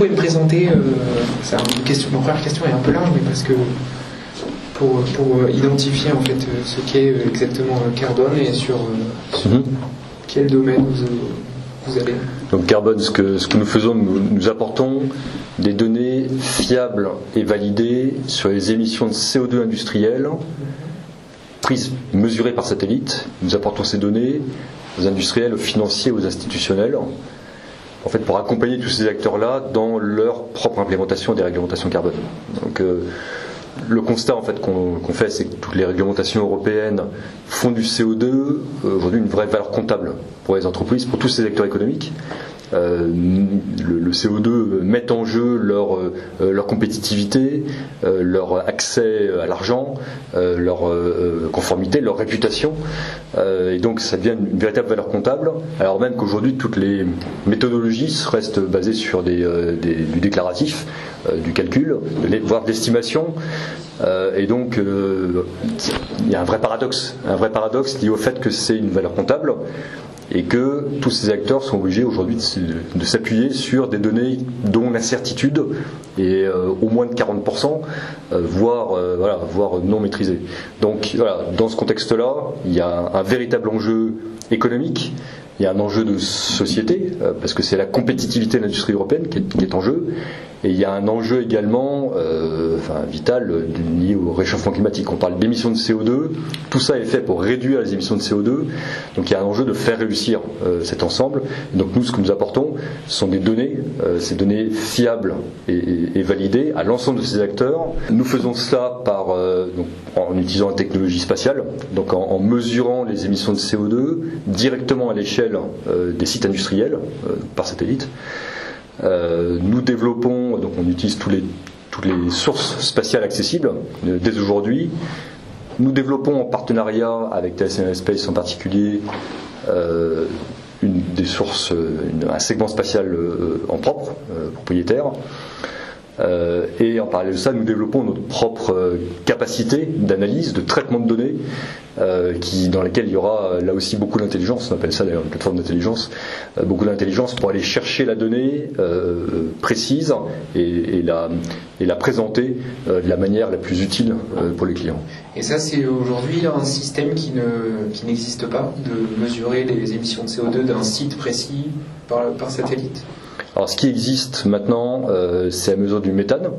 pouvez me présenter, c'est une question, ma première question est un peu large, mais parce que pour identifier en fait ce qu'est exactement Carbone et sur quel domaine vous allez. Donc Carbone, ce que nous faisons, nous apportons des données fiables et validées sur les émissions de CO2 industrielles prises, mesurées par satellite. Nous apportons ces données aux industriels, aux financiers, aux institutionnels, en fait, pour accompagner tous ces acteurs-là dans leur propre implémentation des réglementations carbone. Donc, le constat en fait qu'on fait, c'est que toutes les réglementations européennes font du CO2 aujourd'hui une vraie valeur comptable pour les entreprises, pour tous ces acteurs économiques. Le CO2 met en jeu leur compétitivité, leur accès à l'argent, leur conformité, leur réputation, et donc ça devient une véritable valeur comptable, alors même qu'aujourd'hui toutes les méthodologies restent basées sur du déclaratif, du calcul, voire de l'estimation, et donc il y a un vrai paradoxe lié au fait que c'est une valeur comptable et que tous ces acteurs sont obligés aujourd'hui de s'appuyer sur des données dont l'incertitude est au moins de 40%, voire non maîtrisée. Donc voilà, dans ce contexte-là, il y a un véritable enjeu économique, il y a un enjeu de société, parce que c'est la compétitivité de l'industrie européenne qui est en jeu, et il y a un enjeu également vital lié au réchauffement climatique. On parle d'émissions de CO2, tout ça est fait pour réduire les émissions de CO2, donc il y a un enjeu de faire réussir cet ensemble. Donc nous, ce que nous apportons, ce sont des données, ces données fiables et validées à l'ensemble de ces acteurs. Nous faisons cela en utilisant la technologie spatiale, donc en mesurant les émissions de CO2 directement à l'échelle des sites industriels par satellite. Nous développons, donc on utilise toutes les sources spatiales accessibles dès aujourd'hui. Nous développons en partenariat avec TSM Space en particulier un segment spatial en propre, propriétaire. Et en parallèle de ça, nous développons notre propre capacité d'analyse, de traitement de données, dans laquelle il y aura là aussi beaucoup d'intelligence, on appelle ça d'ailleurs une plateforme d'intelligence, beaucoup d'intelligence pour aller chercher la donnée précise et la présenter de la manière la plus utile pour les clients. Et ça, c'est aujourd'hui un système qui n'existe pas, de mesurer les émissions de CO2 d'un site précis par satellite. Alors ce qui existe maintenant, c'est la mesure du méthane.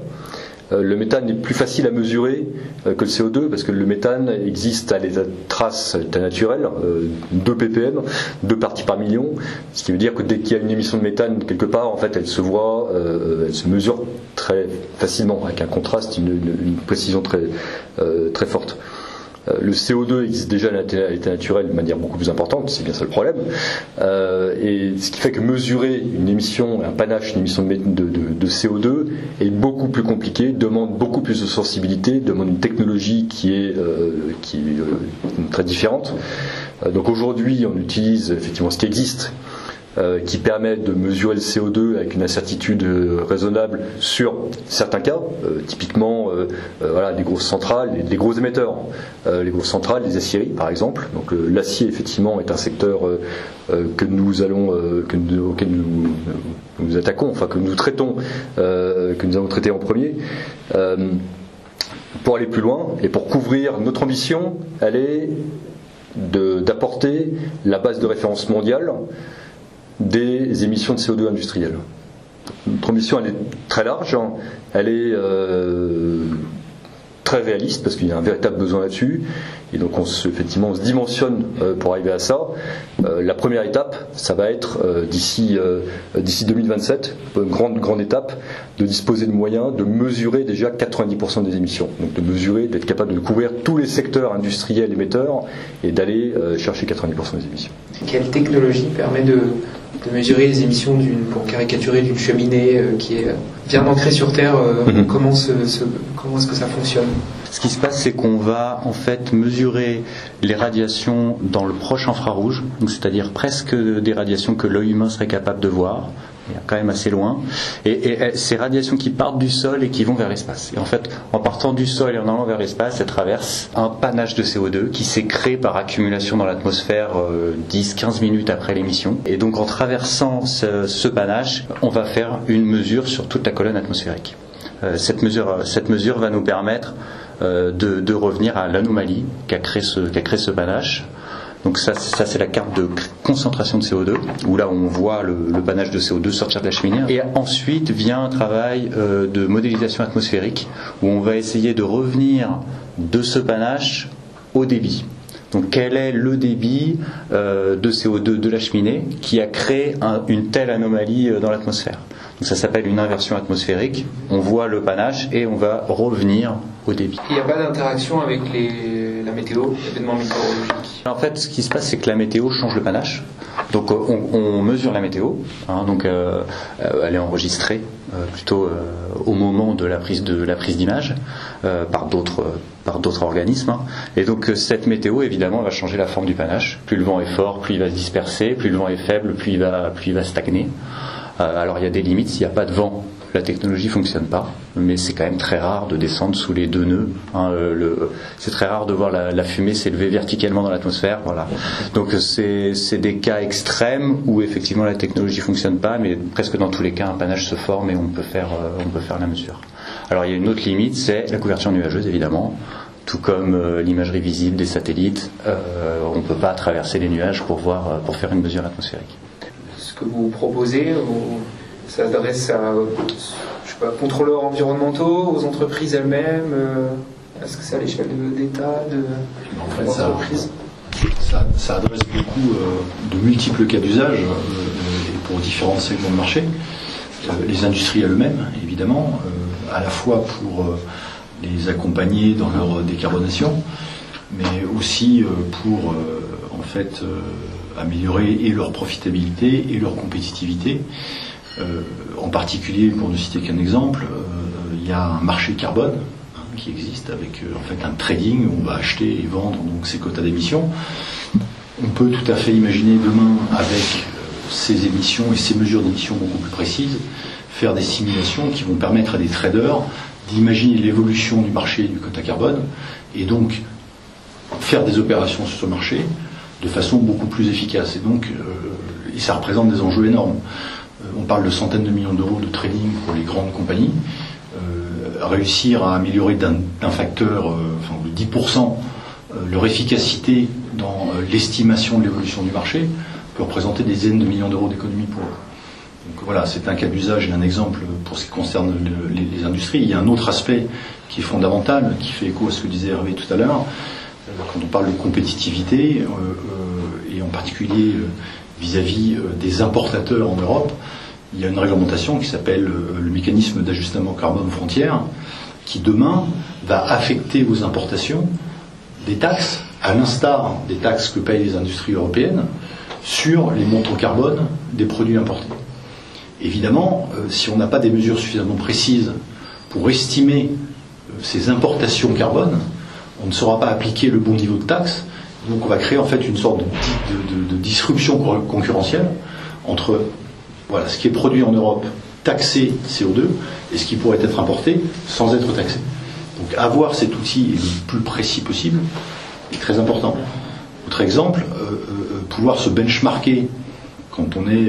Le méthane est plus facile à mesurer que le CO2 parce que le méthane existe à l'état de trace, à l'état naturel, 2 ppm, 2 parties par million, ce qui veut dire que dès qu'il y a une émission de méthane quelque part, en fait, elle se voit, elle se mesure très facilement avec un contraste, une précision très forte. Le CO2 existe déjà à l'état naturel de manière beaucoup plus importante, c'est bien ça le problème. Et ce qui fait que mesurer une émission, un panache, une émission de CO2 est beaucoup plus compliqué, demande beaucoup plus de sensibilité, demande une technologie qui est très différente. Donc aujourd'hui, on utilise effectivement ce qui existe, qui permet de mesurer le CO2 avec une incertitude raisonnable sur certains cas, typiquement des grosses centrales, des gros émetteurs, les grosses centrales, les aciéries par exemple. Donc l'acier effectivement est un secteur auquel nous attaquons, enfin que nous traitons, que nous avons traité en premier. Pour aller plus loin et pour couvrir notre ambition, elle est d'apporter la base de référence mondiale des émissions de CO2 industrielles. Notre ambition, elle est très large, elle est très réaliste parce qu'il y a un véritable besoin là-dessus, et donc on se dimensionne pour arriver à ça. La première étape, ça va être d'ici 2027, une grande étape, de disposer de moyens de mesurer déjà 90% des émissions, donc de mesurer, d'être capable de couvrir tous les secteurs industriels émetteurs et d'aller chercher 90% des émissions. Quelle technologie permet de mesurer les émissions pour caricaturer d'une cheminée qui est bien ancrée sur Terre? Comment est-ce que ça fonctionne? Ce qui se passe, c'est qu'on va en fait mesurer les radiations dans le proche infrarouge, c'est-à-dire presque des radiations que l'œil humain serait capable de voir, quand même assez loin, et ces radiations qui partent du sol et qui vont vers l'espace. Et en fait, en partant du sol et en allant vers l'espace, elles traversent un panache de CO2 qui s'est créé par accumulation dans l'atmosphère 10-15 minutes après l'émission. Et donc en traversant ce panache, on va faire une mesure sur toute la colonne atmosphérique. Cette mesure va nous permettre de revenir à l'anomalie qu'a créé ce panache. Donc ça c'est la carte de concentration de CO2, où là on voit le panache de CO2 sortir de la cheminée. Et ensuite vient un travail de modélisation atmosphérique, où on va essayer de revenir de ce panache au débit. Donc quel est le débit de CO2 de la cheminée qui a créé une telle anomalie dans l'atmosphère. Donc ça s'appelle une inversion atmosphérique. On voit le panache et on va revenir au débit. Il n'y a pas d'interaction avec la météo, l'événement météorologique. En fait, ce qui se passe, c'est que la météo change le panache. Donc on mesure la météo, donc elle est enregistrée plutôt au moment de la prise d'image par d'autres organismes. Et donc cette météo, évidemment, va changer la forme du panache. Plus le vent est fort, plus il va se disperser. Plus le vent est faible, plus il va stagner. Alors il y a des limites. S'il n'y a pas de vent, la technologie fonctionne pas, mais c'est quand même très rare de descendre sous les 2 nœuds. C'est très rare de voir la fumée s'élever verticalement dans l'atmosphère. Voilà. Donc c'est des cas extrêmes où effectivement la technologie fonctionne pas, mais presque dans tous les cas un panache se forme et on peut faire la mesure. Alors il y a une autre limite, c'est la couverture nuageuse évidemment. Tout comme l'imagerie visible des satellites, on ne peut pas traverser les nuages pour faire une mesure atmosphérique. Ce que vous proposez s'adresse à contrôleurs environnementaux, aux entreprises elles-mêmes. Est-ce que c'est à l'échelle d'État, d'entreprises? Ça adresse beaucoup de multiples cas d'usage et pour différents segments de marché. Les industries elles-mêmes, évidemment, à la fois pour les accompagner dans leur décarbonation, mais aussi pour améliorer et leur profitabilité et leur compétitivité. En particulier, pour ne citer qu'un exemple, il y a un marché carbone qui existe avec un trading où on va acheter et vendre donc ces quotas d'émissions. On peut tout à fait imaginer demain, avec ces émissions et ces mesures d'émissions beaucoup plus précises, faire des simulations qui vont permettre à des traders d'imaginer l'évolution du marché du quota carbone et donc faire des opérations sur ce marché de façon beaucoup plus efficace. Et ça représente des enjeux énormes. On parle de centaines de millions d'euros de trading pour les grandes compagnies. Réussir à améliorer d'un facteur de 10% leur efficacité dans l'estimation de l'évolution du marché peut représenter des dizaines de millions d'euros d'économies pour eux. Donc voilà, c'est un cas d'usage et un exemple pour ce qui concerne les industries. Il y a un autre aspect qui est fondamental, qui fait écho à ce que disait Hervé tout à l'heure, quand on parle de compétitivité, et en particulier vis-à-vis des importateurs en Europe. Il y a une réglementation qui s'appelle le mécanisme d'ajustement carbone frontière, qui demain va affecter aux importations des taxes, à l'instar des taxes que payent les industries européennes, sur les montants carbone des produits importés. Évidemment, si on n'a pas des mesures suffisamment précises pour estimer ces importations carbone, on ne saura pas appliquer le bon niveau de taxe. Donc on va créer en fait une sorte de disruption concurrentielle entre ce qui est produit en Europe taxé CO2 et ce qui pourrait être importé sans être taxé. Donc avoir cet outil le plus précis possible est très important. Autre exemple, pouvoir se benchmarker quand on est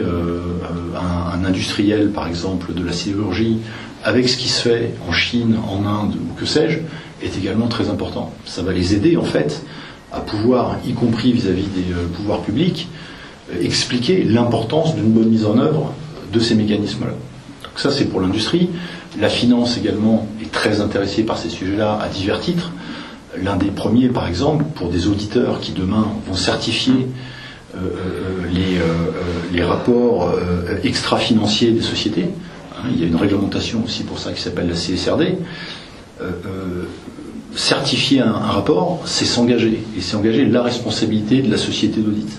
un industriel par exemple de la sidérurgie avec ce qui se fait en Chine, en Inde ou que sais-je, est également très important. Ça va les aider en fait à pouvoir, y compris vis-à-vis des pouvoirs publics, expliquer l'importance d'une bonne mise en œuvre de ces mécanismes-là. Donc ça, c'est pour l'industrie. La finance également est très intéressée par ces sujets-là à divers titres. L'un des premiers, par exemple, pour des auditeurs qui demain vont certifier les rapports extra-financiers des sociétés. Il y a une réglementation aussi pour ça qui s'appelle la CSRD. Certifier un rapport, c'est s'engager. Et c'est engager la responsabilité de la société d'audit.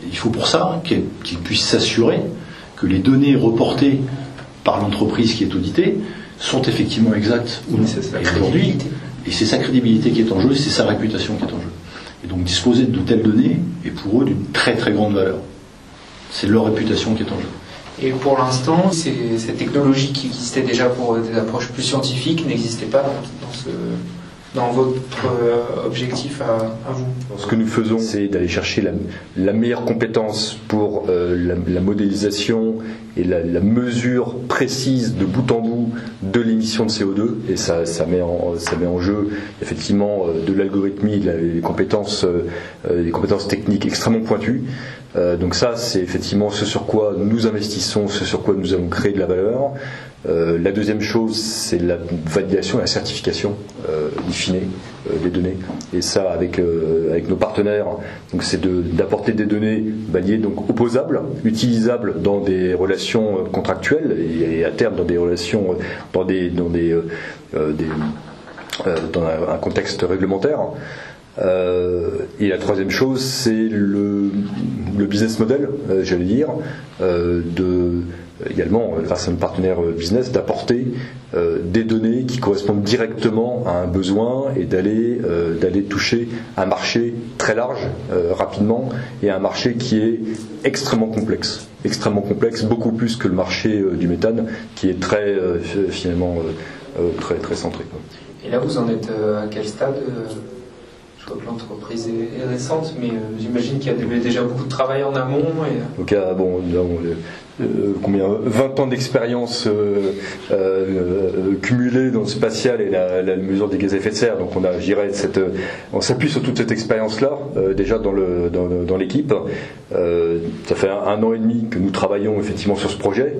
Il faut pour ça qu'il puisse s'assurer que les données reportées par l'entreprise qui est auditée sont effectivement exactes ou non. Et c'est sa crédibilité qui est en jeu, et c'est sa réputation qui est en jeu. Et donc disposer de telles données est pour eux d'une très très grande valeur. C'est leur réputation qui est en jeu. Et pour l'instant, cette technologie qui existait déjà pour des approches plus scientifiques n'existait pas dans votre objectif à vous. Ce que nous faisons, c'est d'aller chercher la meilleure compétence pour la modélisation et la mesure précise de bout en bout de l'émission de CO2, et ça met en jeu effectivement de l'algorithmie, des compétences techniques extrêmement pointues. Donc ça, c'est effectivement ce sur quoi nous investissons, ce sur quoi nous avons créé de la valeur. La deuxième chose, c'est la validation et la certification in fine des données. Et ça, avec nos partenaires, donc c'est d'apporter des données validées, donc opposables, utilisables dans des relations contractuelles et à terme dans des relations dans un contexte réglementaire. Et la troisième chose, c'est le business model, j'allais dire, également, grâce à notre partenaire business, d'apporter des données qui correspondent directement à un besoin et d'aller toucher un marché très large, rapidement, et un marché qui est extrêmement complexe, beaucoup plus que le marché du méthane, qui est très finalement très centré. Et là, vous en êtes à quel stade? Je crois que l'entreprise est récente, mais j'imagine qu'il y a déjà beaucoup de travail en amont. Donc, nous avons 20 ans d'expérience cumulée dans le spatial et la mesure des gaz à effet de serre. Donc, on s'appuie sur toute cette expérience-là déjà dans l'équipe. Ça fait 1 an et demi que nous travaillons effectivement sur ce projet,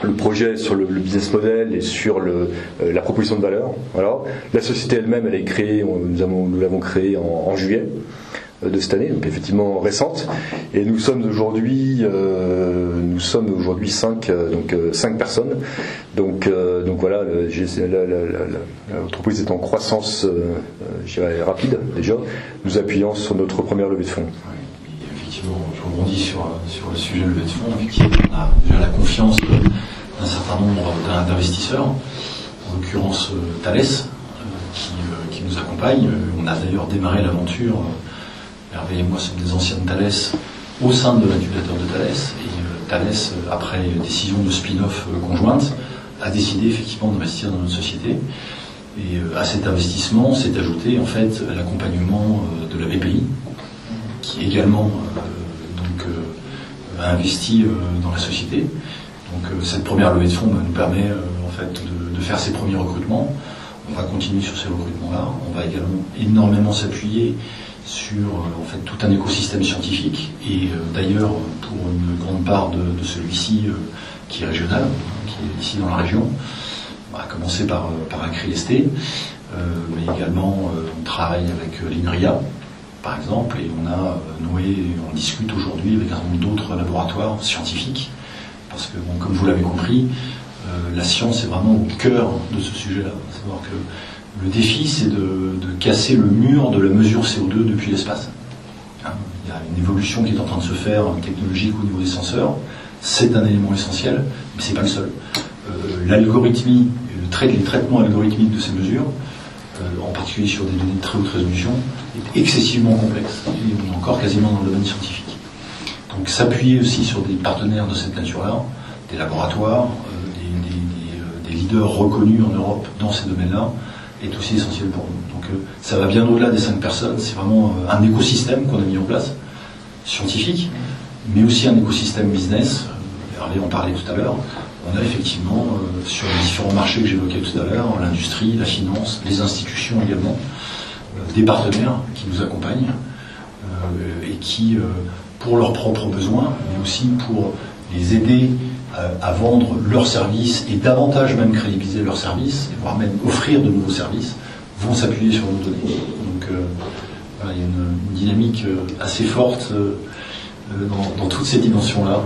le projet sur le business model et sur la proposition de valeur. Voilà. La société elle-même, elle est créée, nous l'avons créée en juillet de cette année, donc effectivement récente. Et nous sommes aujourd'hui 5 personnes. Donc voilà, l'entreprise est en croissance, je dirais rapide déjà, nous appuyons sur notre première levée de fonds. Je rebondis sur le sujet de levée de fonds. Effectivement, on a déjà la confiance d'un certain nombre d'investisseurs, en l'occurrence Thales, qui nous accompagne. On a d'ailleurs démarré l'aventure, Hervé et moi sommes des anciens de Thales, au sein de l'incubateur de Thales. Et Thales, après décision de spin-off conjointe, a décidé effectivement d'investir dans notre société. Et à cet investissement s'est ajouté en fait l'accompagnement de la BPI, qui également a investi dans la société. Donc cette première levée de fonds nous permet en fait de faire ces premiers recrutements. On va continuer sur ces recrutements-là. On va également énormément s'appuyer sur en fait tout un écosystème scientifique. Et d'ailleurs, pour une grande part de celui-ci qui est régional, qui est ici dans la région, on va commencer par ACRI-ST, mais également on travaille avec l'INRIA, par exemple, et on discute aujourd'hui avec un nombre d'autres laboratoires scientifiques, parce que, comme vous l'avez compris, la science est vraiment au cœur de ce sujet-là. C'est-à-dire que le défi, c'est de casser le mur de la mesure CO2 depuis l'espace. Il y a une évolution qui est en train de se faire technologique au niveau des senseurs. C'est un élément essentiel, mais c'est pas le seul. L'algorithmie, les traitements algorithmiques de ces mesures, en particulier sur des données de très haute résolution, est excessivement complexe. Et on est encore quasiment dans le domaine scientifique. Donc s'appuyer aussi sur des partenaires de cette nature-là, des laboratoires, des leaders reconnus en Europe dans ces domaines-là, est aussi essentiel pour nous. Donc ça va bien au-delà des 5 personnes, c'est vraiment un écosystème qu'on a mis en place, scientifique, mais aussi un écosystème business. Hervé en parlait tout à l'heure. On a effectivement, sur les différents marchés que j'évoquais tout à l'heure, l'industrie, la finance, les institutions également, des partenaires qui nous accompagnent et qui, pour leurs propres besoins, mais aussi pour les aider à vendre leurs services et davantage même crédibiliser leurs services, voire même offrir de nouveaux services, vont s'appuyer sur nos données. Donc voilà, il y a une dynamique assez forte dans toutes ces dimensions-là.